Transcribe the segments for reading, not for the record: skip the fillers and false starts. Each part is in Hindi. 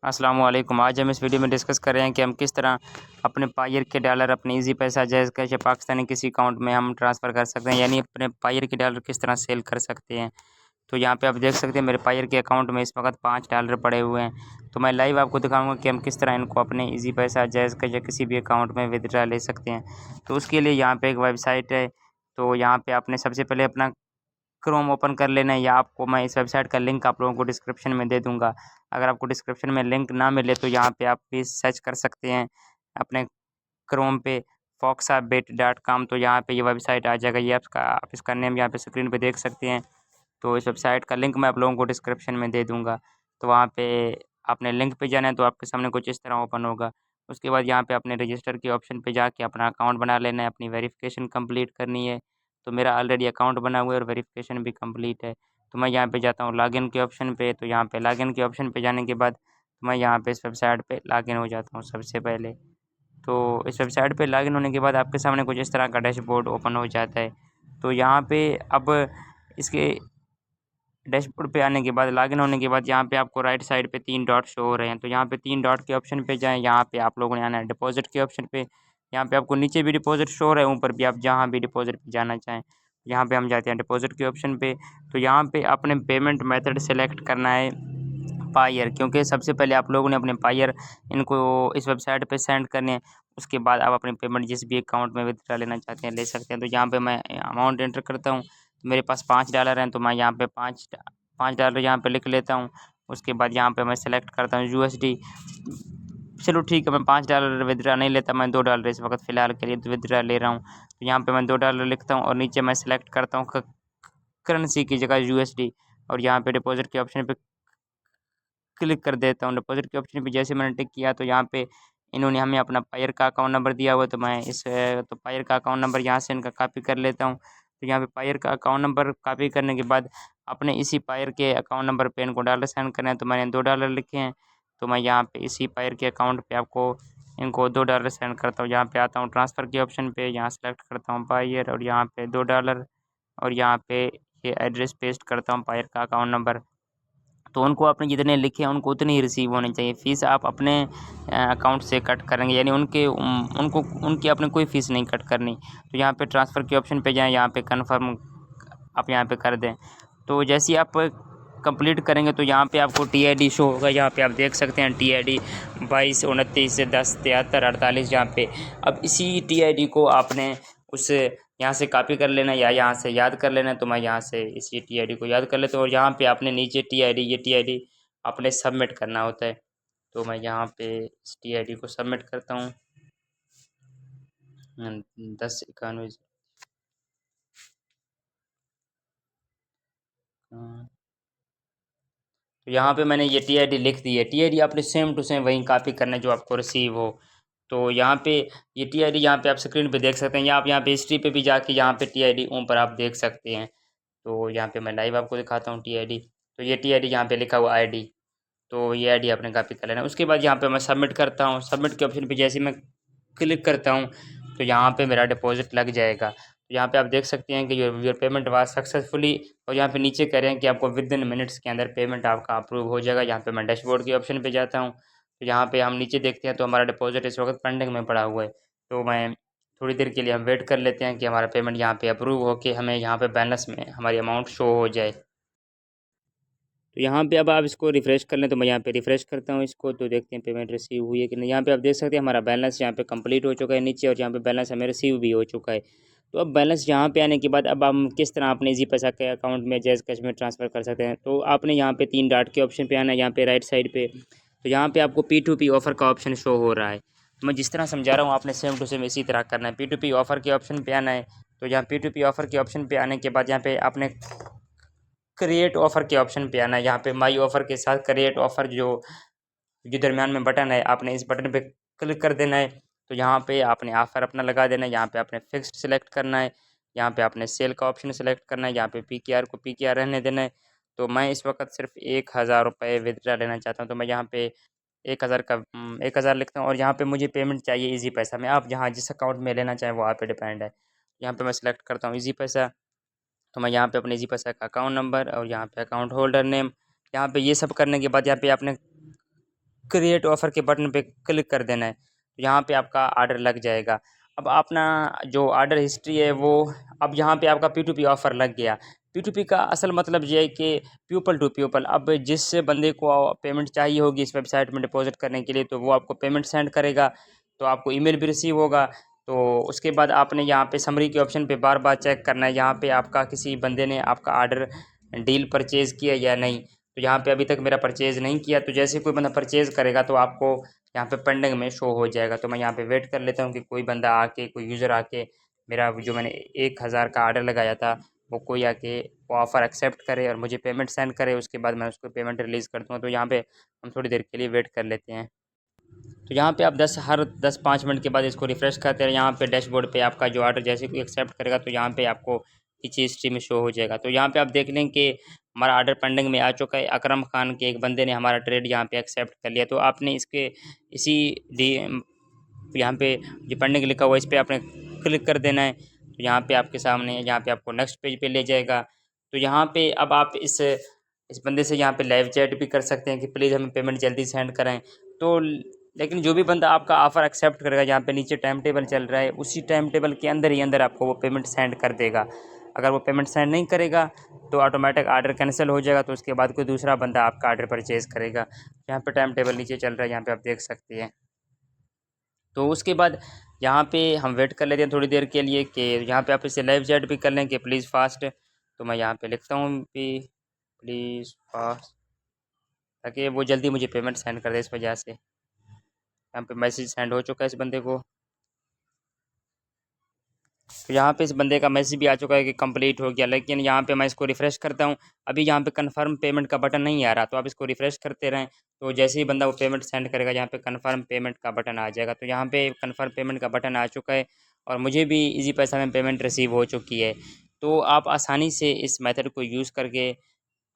अस्सलाम वालेकुम। आज हम इस वीडियो में डिस्कस कर रहे हैं कि हम किस तरह अपने पायर के डॉलर अपने ईज़ी पैसा जैज़ कैश या पाकिस्तानी किसी अकाउंट में हम ट्रांसफ़र कर सकते हैं, यानी अपने पायर के डॉलर किस तरह सेल कर सकते हैं। तो यहाँ पे आप देख सकते हैं मेरे पायर के अकाउंट में इस वक्त $5 पड़े हुए हैं। तो मैं लाइव आपको दिखाऊंगा कि हम किस तरह इनको अपने ईज़ी पैसा जैज़ कैश या किसी भी अकाउंट में विदड्रा ले सकते हैं। तो उसके लिए यहाँ पे एक वेबसाइट है। तो यहाँ पे आपने सबसे पहले अपना क्रोम ओपन कर लेना है, या आपको मैं इस वेबसाइट का लिंक आप लोगों को डिस्क्रिप्शन में दे दूँगा। अगर आपको डिस्क्रिप्शन में लिंक ना मिले तो यहाँ पे आप भी सर्च कर सकते हैं अपने क्रोम पे foxabit.com। तो यहाँ पे ये वेबसाइट आ जाएगा। ये आप इसका नेम यहाँ पे स्क्रीन पे देख सकते हैं। तो इस वेबसाइट का लिंक मैं आप लोगों को डिस्क्रिप्शन में दे दूँगा। तो वहाँ पे आपने लिंक पे जाना है, तो आपके सामने कुछ इस तरह ओपन होगा। उसके बाद यहाँ पे अपने रजिस्टर के ऑप्शन पे जाके अपना अकाउंट बना लेना है, अपनी वेरिफ़िकेशन कंप्लीट करनी है। तो मेरा ऑलरेडी अकाउंट बना हुआ है और वेरिफ़िकेशन भी कंप्लीट है। तो मैं यहाँ पे जाता हूँ लॉगिन के ऑप्शन पे। तो यहाँ पे लॉगिन के ऑप्शन पे जाने के बाद मैं यहाँ पे इस वेबसाइट पे लॉगिन हो जाता हूँ सबसे पहले। तो इस वेबसाइट पे लॉगिन होने के बाद आपके सामने कुछ इस तरह का डैशबोर्ड ओपन हो जाता है। तो यहाँ पे अब इसके डैशबोर्ड पे आने के बाद लॉगिन होने के बाद यहाँ पे आपको राइट साइड पे 3 डॉट शो हो रहे हैं। तो यहाँ पे 3 डॉट के ऑप्शन पे जाएँ, यहाँ पे आप लोगों ने आना है डिपॉज़िट के ऑप्शन पे। यहाँ पे आपको नीचे भी डिपॉज़िट शो हो रहा है, ऊपर भी, आप जहाँ भी डिपॉज़िट पे जाना चाहें। यहाँ पे हम जाते हैं डिपॉज़िट के ऑप्शन पे। तो यहाँ पे अपने पेमेंट मेथड सेलेक्ट करना है पायर, क्योंकि सबसे पहले आप लोगों ने अपने पायर इनको इस वेबसाइट पे सेंड करने हैं। उसके बाद आप अपनी पेमेंट जिस भी अकाउंट में विथड्रा लेना चाहते हैं ले सकते हैं। तो यहाँ पे मैं अमाउंट एंटर करता हूँ। तो मेरे पास $5 हैं, तो मैं यहाँ पे $5 यहाँ पे लिख लेता हूँ। उसके बाद यहाँ पे मैं सेलेक्ट करता हूँ यूएसडी। चलो ठीक है, मैं $5 विथड्रा नहीं लेता, मैं $2 इस वक्त फ़िलहाल के लिए विथड्रा ले रहा हूँ। तो यहाँ पे मैं $2 लिखता हूँ और नीचे मैं सेलेक्ट करता हूँ करेंसी की जगह यूएसडी, और यहाँ पे डिपॉज़िट के ऑप्शन पे क्लिक कर देता हूँ। डिपॉज़िट के ऑप्शन पे जैसे मैंने टिक किया, तो यहाँ पे इन्होंने हमें अपना पायर का अकाउंट नंबर दिया हुआ है। तो मैं तो पायर का अकाउंट नंबर यहाँ से इनका कॉपी कर लेता हूँ। तो यहाँ पे पायर का अकाउंट नंबर कॉपी करने के बाद अपने इसी पायर के अकाउंट नंबर पे इनको डॉलर सेंड करना है। तो मैंने $2 लिखे हैं। तो मैं यहाँ पे इसी पायर के अकाउंट पे आपको इनको $2 सेंड करता हूँ। यहाँ पे आता हूँ ट्रांसफ़र के ऑप्शन पे, यहाँ सेलेक्ट करता हूँ पायर और यहाँ पे $2, और यहाँ पे ये एड्रेस पेस्ट करता हूँ पायर का अकाउंट नंबर। तो उनको आपने जितने लिखे हैं उनको उतनी ही रिसीव होनी चाहिए। फ़ीस आप अपने अकाउंट से कट करेंगे, यानी उनको उनकी आपने कोई फ़ीस नहीं कट करनी। तो यहाँ पे ट्रांसफ़र के ऑप्शन पे जाएँ, यहाँ पे कन्फ़र्म आप यहाँ पे कर दें। तो जैसे ही आप कंप्लीट करेंगे तो यहाँ पे आपको टीआईडी शो होगा। यहाँ पे आप देख सकते हैं टीआईडी 22 29 10 73 48 यहाँ पे। अब इसी टीआईडी को आपने उस यहाँ से कॉपी कर लेना या यहाँ से याद कर लेना। तो मैं यहाँ से इसी टीआईडी को याद कर लेता हूँ, और यहाँ पे आपने नीचे ये टीआईडी आपने सबमिट करना होता है। तो मैं यहाँ पे इस टीआईडी को सबमिट करता हूँ 1091। तो यहाँ पे मैंने ये टीआईडी लिख दी है। टीआईडी आपने सेम टू सेम वहीं कॉपी करना है जो आपको रिसीव हो। तो यहाँ पे ये टीआईडी यहाँ पे आप स्क्रीन पे देख सकते हैं, या आप यहाँ पे हिस्ट्री पे भी जाके यहाँ पे टीआईडी ऊपर आप देख सकते हैं। तो यहाँ पे मैं लाइव आपको दिखाता हूँ टीआईडी। तो ये टीआईडी यहाँ पे लिखा हुआ आईडी, तो ये आईडी आपने कॉपी कर लेना है। उसके बाद यहाँ पे मैं सबमिट करता हूँ। सबमिट के ऑप्शन पे जैसे मैं क्लिक करता हूँ तो यहाँ पे मेरा डिपॉजिट लग जाएगा। तो यहाँ पे आप देख सकते हैं कि योर पेमेंट वाज सक्सेसफुली, और यहाँ पे नीचे कह रहे हैं कि आपको विदिन मिनट्स के अंदर पेमेंट आपका अप्रूव हो जाएगा। यहाँ पे मैं डैशबोर्ड के ऑप्शन पे जाता हूँ। तो यहाँ पे हम नीचे देखते हैं तो हमारा डिपॉजिट इस वक्त पेंडिंग में पड़ा हुआ है। तो मैं थोड़ी देर के लिए हम वेट कर लेते हैं कि हमारा पेमेंट यहाँ पे अप्रूव हो के हमें यहाँ पे बैलेंस में हमारी अमाउंट शो हो जाए। तो यहाँ पे अब आप इसको रिफ़्रेश कर लें। तो मैं यहाँ पे रिफ़्रेश करता हूँ इसको, तो देखते हैं पेमेंट रिसीव हुई है कि नहीं। यहाँ पे आप देख सकते हैं हमारा बैलेंस यहाँ पे कंप्लीट हो चुका है नीचे, और यहाँ पे बैलेंस हमें रिसीव भी हो चुका है। तो अब बैलेंस यहाँ पे आने के बाद अब हम किस तरह अपने ईज़ी पैसा के अकाउंट में जैज़ कैश में ट्रांसफ़र कर सकते हैं। तो आपने यहाँ पे 3 डॉट के ऑप्शन पे आना है, यहाँ पे राइट साइड पे। तो यहाँ पे आपको P2P ऑफ़र का ऑप्शन शो हो रहा है। तो मैं जिस तरह समझा रहा हूँ आपने सेम टू सेम इसी तरह करना है। P2P ऑफ़र के ऑप्शन पे आना है। तो यहाँ P2P ऑफ़र के ऑप्शन पे आने के बाद यहाँ पे आपने क्रिएट ऑफ़र के ऑप्शन पे आना है। यहाँ पे माई ऑफ़र के साथ क्रिएट ऑफ़र जो दरमियान में बटन है, आपने इस बटन पे क्लिक कर देना है। तो यहाँ पे आपने ऑफ़र अपना लगा देना है। यहाँ पे आपने फिक्स्ड सेलेक्ट करना है। यहाँ पे आपने सेल का ऑप्शन सेलेक्ट करना है। यहाँ पे पीकेआर को पीकेआर रहने देना है। तो मैं इस वक्त सिर्फ ₹1000 विथड्रा लेना चाहता हूँ। तो मैं यहाँ पे 1000 लिखता हूँ, और यहाँ पे मुझे पेमेंट चाहिए ईज़ी पैसा में। आप जहाँ जिस अकाउंट में लेना चाहें वो आप पे डिपेंड है। यहाँ पे मैं सेलेक्ट करता हूँ ईज़ी पैसा। तो मैं यहाँ पे अपने ईज़ी पैसा का अकाउंट नंबर और यहाँ पे अकाउंट होल्डर नेम, यहाँ पे ये सब करने के बाद यहाँ पे आपने क्रिएट ऑफ़र के बटन पे क्लिक कर देना है। तो यहाँ पे आपका ऑर्डर लग जाएगा। अब अपना जो ऑर्डर हिस्ट्री है वो अब यहाँ पे आपका P2P ऑफ़र लग गया। P2P का असल मतलब ये है कि पीपल टू पीपल। अब जिस बंदे को पेमेंट चाहिए होगी इस वेबसाइट में डिपॉज़िट करने के लिए, तो वो आपको पेमेंट सेंड करेगा, तो आपको ईमेल भी रिसीव होगा। तो उसके बाद आपने यहाँ पे समरी के ऑप्शन पे बार-बार चेक करना है, यहाँ पे आपका किसी बंदे ने आपका ऑर्डर डील परचेज़ किया या नहीं। तो यहाँ पे अभी तक मेरा परचेज़ नहीं किया, तो जैसे कोई बंदा परचेज़ करेगा तो आपको यहाँ पे पेंडिंग में शो हो जाएगा। तो मैं यहाँ पे वेट कर लेता हूँ कि कोई बंदा आके, कोई यूज़र आके मेरा जो मैंने 1000 का ऑर्डर लगाया था, वो कोई आके वो ऑफ़र एक्सेप्ट करे और मुझे पेमेंट सेंड करे, उसके बाद मैं उसको पेमेंट रिलीज़ कर दूँगा। तो यहाँ पे हम थोड़ी देर के लिए वेट कर लेते हैं। तो यहाँ पे आप हर 10-5 मिनट के बाद इसको रिफ़्रेश करते हैं। यहाँ पे डैशबोर्ड पे आपका जो ऑर्डर जैसे कोई एक्सेप्ट करेगा तो यहाँ पे आपको नीचे हिस्ट्री में शो हो जाएगा। तो यहाँ पे आप देख लें कि हमारा ऑर्डर पेंडिंग में आ चुका है। अकरम खान के एक बंदे ने हमारा ट्रेड यहाँ पे एक्सेप्ट कर लिया। तो आपने इसके इसी डी यहाँ पे जो पेंडिंग लिखा हुआ है इस पे आपने क्लिक कर देना है। तो यहाँ पे आपके सामने यहाँ पे आपको नेक्स्ट पेज पे ले जाएगा। तो यहाँ पे अब आप इस बंदे से यहाँ पे लाइव चैट भी कर सकते हैं कि प्लीज़ हमें पेमेंट जल्दी सेंड करें। तो लेकिन जो भी बंदा आपका ऑफ़र एक्सेप्ट करेगा, यहाँ पे नीचे टाइम टेबल चल रहा है, उसी टाइम टेबल के अंदर ही अंदर आपको वो पेमेंट सेंड कर देगा। अगर वो पेमेंट सेंड नहीं करेगा तो ऑटोमेटिक ऑर्डर कैंसिल हो जाएगा, तो उसके बाद कोई दूसरा बंदा आपका ऑर्डर परचेज़ करेगा। यहाँ पे टाइम टेबल नीचे चल रहा है, यहाँ पे आप देख सकते हैं। तो उसके बाद यहाँ पे हम वेट कर लेते हैं थोड़ी देर के लिए कि यहाँ पे आप इसे लाइव चैट भी कर लें कि प्लीज़ फास्ट। तो मैं यहाँ पे लिखता हूँ कि प्लीज़ फास्ट, ताकि वो जल्दी मुझे पेमेंट सेंड कर दे। इस वजह से यहाँ पे मैसेज सेंड हो चुका है इस बंदे को। तो यहाँ पे इस बंदे का मैसेज भी आ चुका है कि कंप्लीट हो गया, लेकिन यहाँ पे मैं इसको रिफ़्रेश करता हूँ। अभी यहाँ पे कन्फर्म पेमेंट का बटन नहीं आ रहा, तो आप इसको रिफ़्रेश करते रहें। तो जैसे ही बंदा वो पेमेंट सेंड करेगा यहाँ पे कन्फर्म पेमेंट का बटन आ जाएगा। तो यहाँ पे कन्फर्म पेमेंट का बटन आ चुका है और मुझे भी ईज़ी पैसा में पेमेंट रिसीव हो चुकी है। तो आप आसानी से इस मेथड को यूज़ करके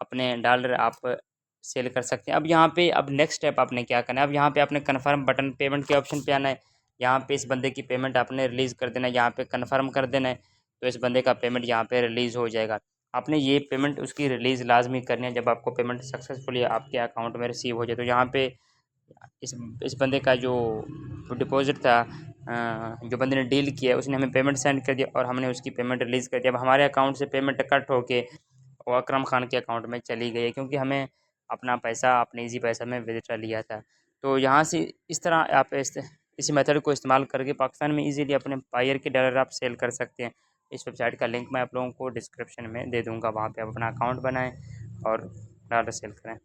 अपने डॉलर आप सेल कर सकते हैं। अब नेक्स्ट स्टेप आपने क्या करना है, अब यहाँ पे आपने कन्फर्म बटन पेमेंट के ऑप्शन पे आना है। यहाँ पे इस बंदे की पेमेंट आपने रिलीज़ कर देना है, यहाँ पे कन्फर्म कर देना है, तो इस बंदे का पेमेंट यहाँ पे रिलीज़ हो जाएगा। आपने ये पेमेंट उसकी रिलीज़ लाज़मी करनी है जब आपको पेमेंट सक्सेसफुली आपके अकाउंट में रिसीव हो जाए। तो यहाँ पे इस बंदे का जो डिपॉज़िट था, जो बंदे ने डील किया उसने हमें पेमेंट सेंड कर दिया और हमने उसकी पेमेंट रिलीज़ कर दिया। अब हमारे अकाउंट से पेमेंट कट होके वो अकरम खान के अकाउंट में चली गई है, क्योंकि हमें अपना पैसा अपने ईज़ी पैसा में विथड्रॉ लिया था। तो यहाँ से इस तरह आप इसी मेथड को इस्तेमाल करके पाकिस्तान में ईज़िली अपने पायर के डॉलर आप सेल कर सकते हैं। इस वेबसाइट का लिंक मैं आप लोगों को डिस्क्रिप्शन में दे दूँगा, वहाँ पे आप अपना अकाउंट बनाएँ और डॉलर सेल करें।